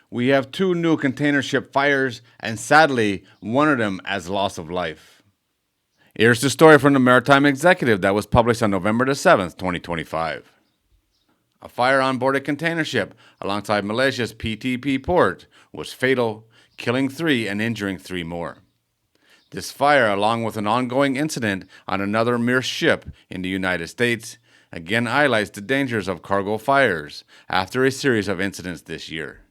We have two new container ship fires, and sadly, one of them as loss of life. Here's the story from the Maritime Executive that was published on November the 7th, 2025. A fire on board a container ship alongside Malaysia's PTP port was fatal, killing 3 and injuring 3 more. This fire, along with an ongoing incident on another Maersk ship in the United States, again highlights the dangers of cargo fires after a series of incidents this year.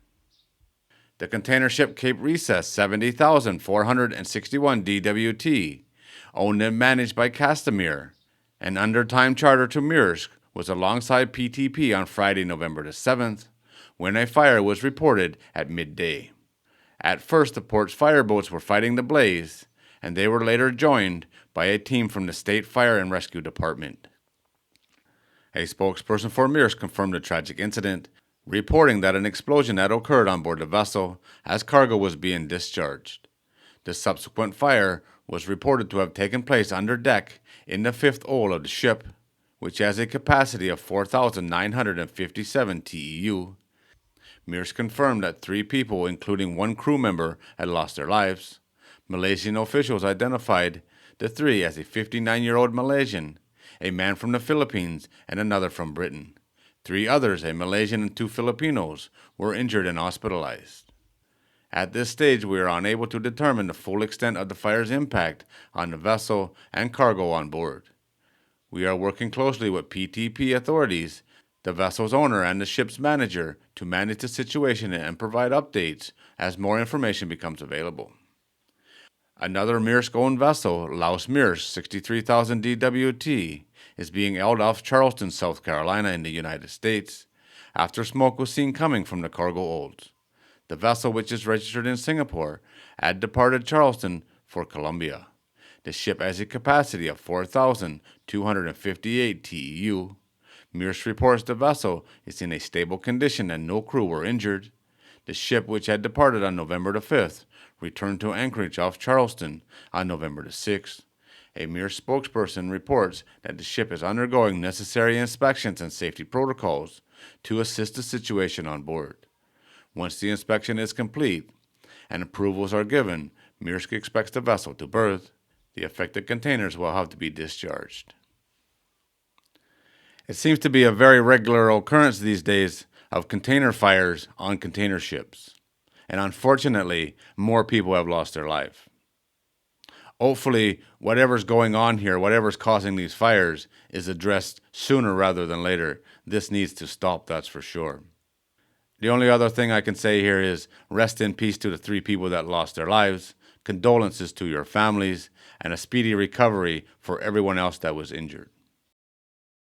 The container ship Cape Recess 70,461 DWT, owned and managed by Castamere, and under time charter to Maersk, was alongside PTP on Friday, November the 7th, when a fire was reported at midday. At first, the port's fireboats were fighting the blaze, and they were later joined by a team from the State Fire and Rescue Department. A spokesperson for Maersk confirmed the tragic incident, reporting that an explosion had occurred on board the vessel as cargo was being discharged. The subsequent fire was reported to have taken place under deck in the fifth ohl of the ship, which has a capacity of 4,957 TEU. Maersk confirmed that 3 people, including 1 crew member, had lost their lives. Malaysian officials identified the 3 as a 59-year-old Malaysian, a man from the Philippines, and another from Britain. 3 others, a Malaysian and 2 Filipinos, were injured and hospitalized. At this stage, we are unable to determine the full extent of the fire's impact on the vessel and cargo on board. We are working closely with PTP authorities, the vessel's owner, and the ship's manager to manage the situation and provide updates as more information becomes available. Another Maersk-owned vessel, Laos Maersk 63,000 DWT, is being held off Charleston, South Carolina in the United States after smoke was seen coming from the cargo holds. The vessel, which is registered in Singapore, had departed Charleston for Colombia. The ship has a capacity of 4,258 TEU. Maersk reports the vessel is in a stable condition and no crew were injured. The ship, which had departed on November the 5th, returned to anchorage off Charleston on November the 6th. A Maersk spokesperson reports that the ship is undergoing necessary inspections and safety protocols to assist the situation on board. Once the inspection is complete and approvals are given, Maersk expects the vessel to berth. The affected containers will have to be discharged. It seems to be a very regular occurrence these days of container fires on container ships, and unfortunately, more people have lost their life. Hopefully, whatever's going on here, whatever's causing these fires, is addressed sooner rather than later. This needs to stop, that's for sure. The only other thing I can say here is rest in peace to the 3 people that lost their lives, condolences to your families, and a speedy recovery for everyone else that was injured.